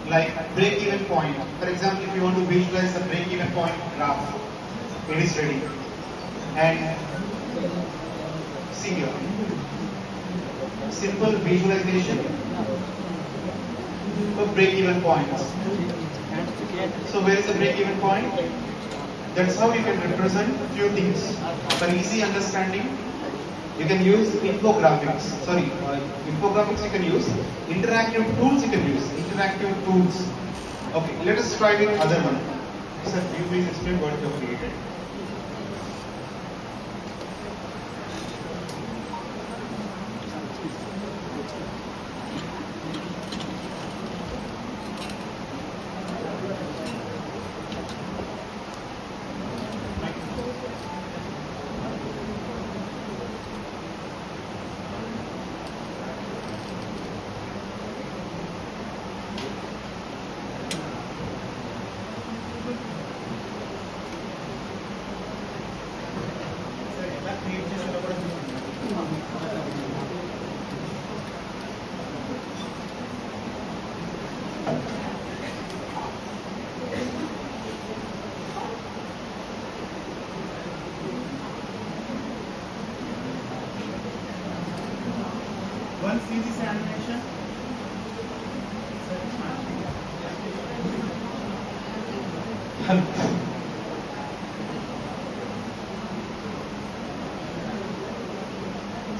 like break-even point. For example, if you want to visualize the break-even point graph, it is ready. And see here, simple visualization of break-even points. So where is the break-even point? That's how you can represent few things. For easy understanding, you can use infographics. Infographics you can use. Interactive tools you can use. Interactive tools. Okay, let us try with other one. Sir, you please explain what you have created. Once see this animation,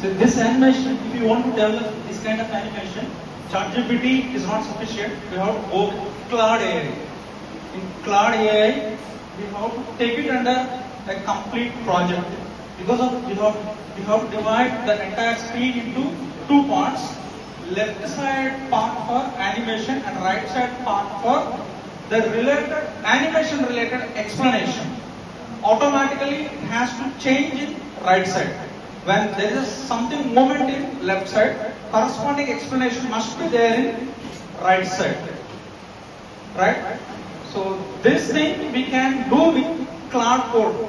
so this animation, if you want to develop this kind of animation, ChatGPT is not sufficient. We have to go with Claude AI. In Claude AI, we have to take it under a complete project. Because of we have to divide the entire screen into two parts. Left side part for animation and right side part for the related animation related explanation. Automatically it has to change in right side. When there is something movement in left side, corresponding explanation must be there in right side. Right? So this thing we can do with Claude code,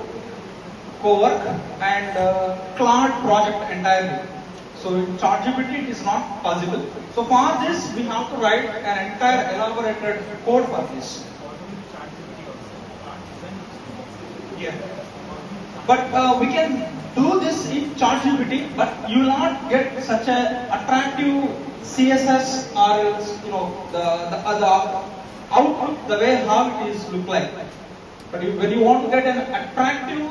co-work and Claude project entirely. So in ChatGPT it is not possible. So for this we have to write an entire elaborated code for this. Yeah. But we can do this in ChatGPT, but you will not get such a attractive CSS or else, the outlook, the way how it is look like. But when you want to get an attractive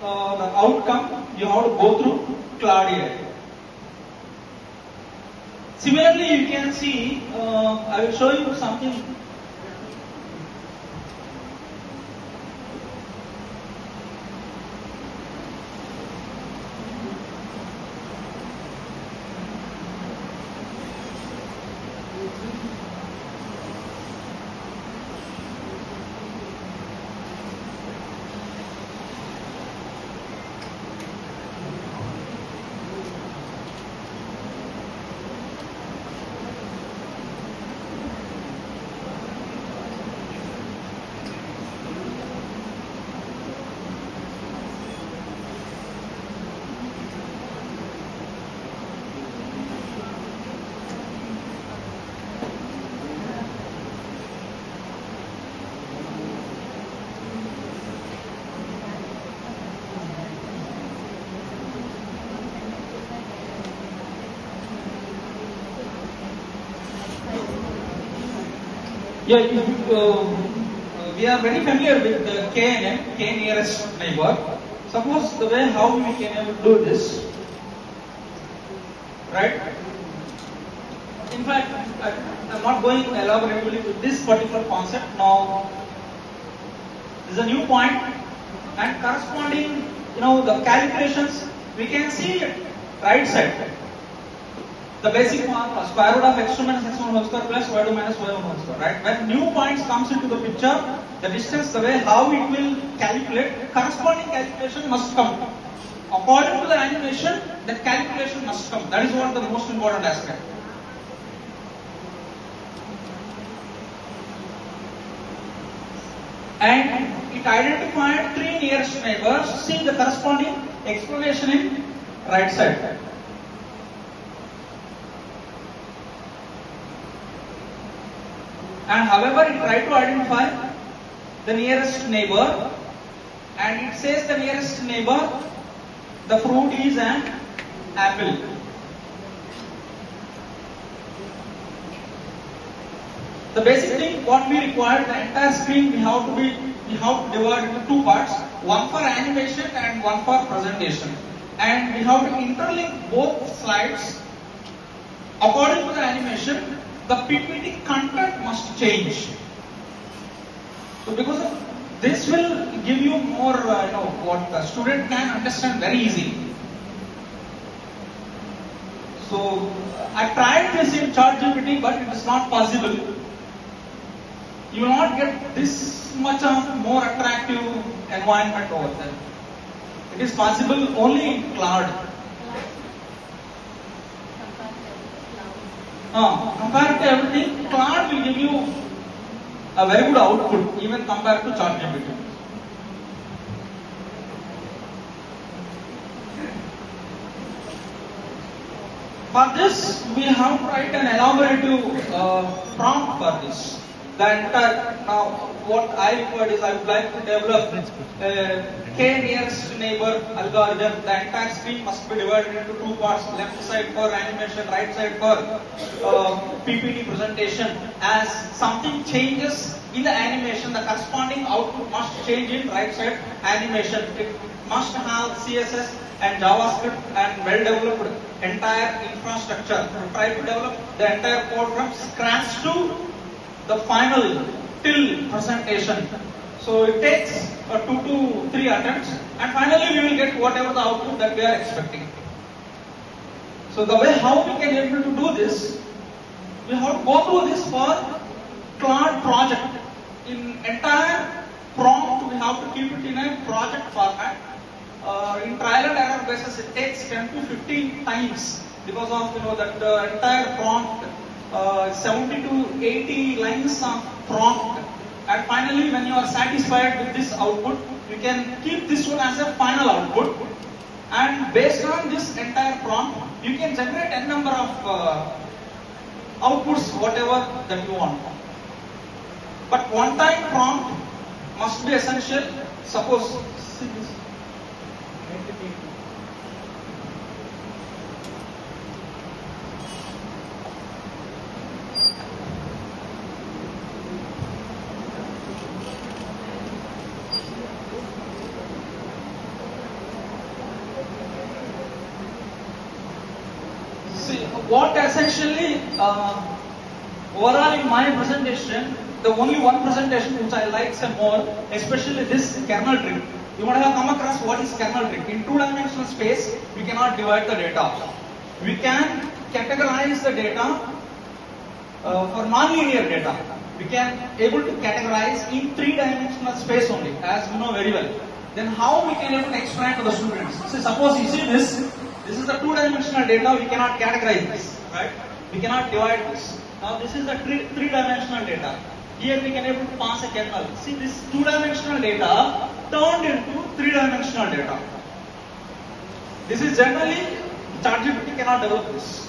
outcome, you have to go through Claude AI. Similarly, you can see, I will show you something. Yeah, we are very familiar with the KNN, K nearest neighbor. Suppose the way how we can able to do this, right? In fact, I'm not going elaborately with this particular concept. Now, this is a new point and corresponding, the calculations we can see it right side. The basic formula, square root of x2 minus x1 whole square plus y2 minus y1 whole square, right? When new points comes into the picture, the distance, the way how it will calculate, corresponding calculation must come. According to the animation, the calculation must come. That is what the most important aspect. And it identified 3 nearest neighbors. See the corresponding explanation in right side. and however it tried to identify the nearest neighbor, and it says the nearest neighbor, the fruit is an apple. The basic thing what we require, the entire screen we have to divide into two parts, one for animation and one for presentation. And we have to interlink both slides. According to the animation, the PPT content must change. So because of this will give you more, what the student can understand very easily. So I tried this in ChatGPT, but it is not possible. You will not get this much of more attractive environment over there. It is possible only in Claude. Compared to everything, Claude will give you a very good output even compared to ChatGPT. For this, we have to write an elaborative prompt for this. The entire, now what I required is I would like to develop K nearest neighbor algorithm. The entire screen must be divided into two parts, left side for animation, right side for PPT presentation. As something changes in the animation, the corresponding output must change in right side animation. It must have CSS and JavaScript and well-developed entire infrastructure. Try to develop the entire code from scratch to the final till presentation. So it takes 2 to 3 attempts, and finally we will get whatever the output that we are expecting. So the way how we can able to do this, we have to go through this for Claude project. In entire prompt, we have to keep it in a project format. In trial and error basis, it takes 10 to 15 times because of that entire prompt. 70 to 80 lines of prompt, and finally when you are satisfied with this output, you can keep this one as a final output, and based on this entire prompt you can generate n number of outputs, whatever that you want. But one time prompt must be essential. Suppose what essentially overall in my presentation, the only one presentation which I like some more, especially this kernel trick. You might have come across what is kernel trick. In two-dimensional space, we cannot divide the data. We can categorize the data for non-linear data. We can able to categorize in three-dimensional space only, as you know very well. Then how we can able to explain to the students? So suppose you see this. This is the two-dimensional data, we cannot categorize this, right? We cannot divide this. Now this is the three-dimensional data. Here we can able to pass a kernel. See, this two-dimensional data turned into three-dimensional data. This is generally, ChatGPT cannot develop this.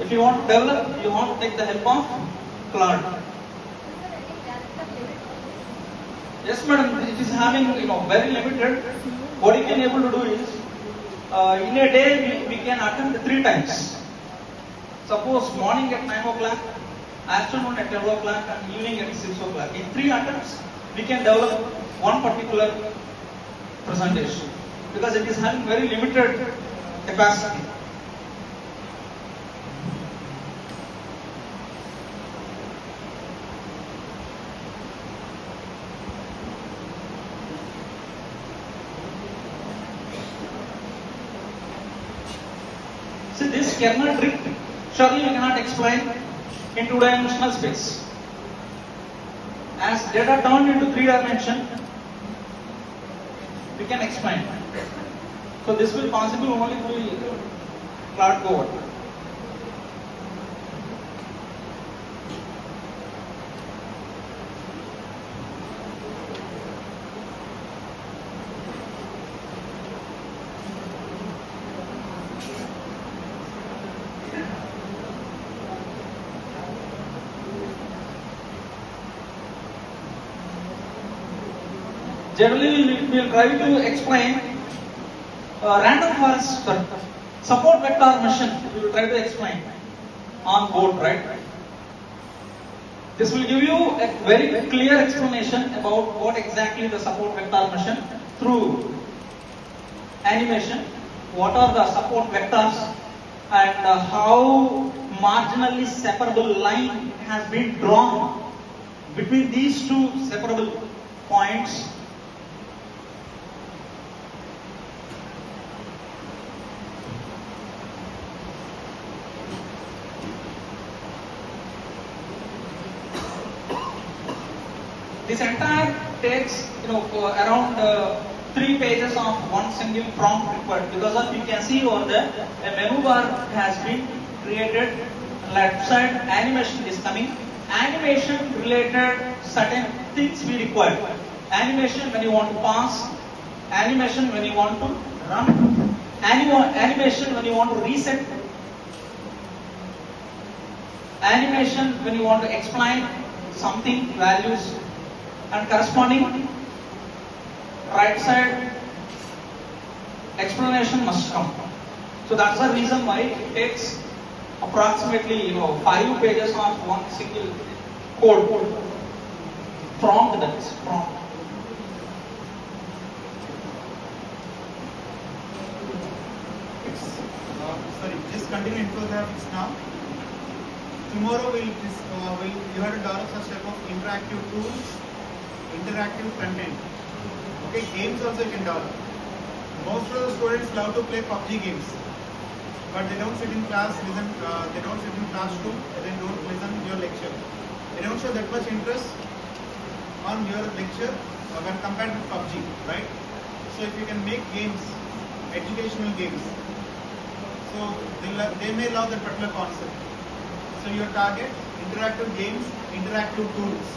If you want to develop, you want to take the help of Claude. Yes, madam, it is having very limited. What you can able to do is, in a day we can attempt 3 times. Suppose morning at 9 o'clock, afternoon at 12 o'clock, and evening at 6 o'clock. In 3 attempts, we can develop one particular presentation because it is having very limited capacity. See, this kernel trick, surely we cannot explain in two-dimensional space. As data turned into 3 dimension, we can explain. So this will possible only through Claude code. Generally, we will try to explain random forest support vector machine. We will try to explain on board, right? This will give you a very clear explanation about what exactly the support vector machine through animation, what are the support vectors, and how marginally separable line has been drawn between these two separable points. This entire takes around 3 pages of one single prompt required, because of you can see over there a menu bar has been created. Left side animation is coming. Animation related certain things we require. Animation when you want to pass, animation when you want to run, animation when you want to reset, animation when you want to explain something, values, and corresponding right side explanation must come. So that's the reason why it takes approximately 5 pages of one single code prompt. That is prompt. Sorry, just continue infographics now. Tomorrow you have to develop such type of interactive tools, interactive content. Okay, games also you can develop. Most of the students love to play PUBG games, but they don't sit in class, listen. They don't sit in classroom. They don't listen to your lecture. They don't show that much interest on your lecture when compared with PUBG, right? So if you can make games, educational games, so they may love that particular concept. So your target, interactive games, interactive tools.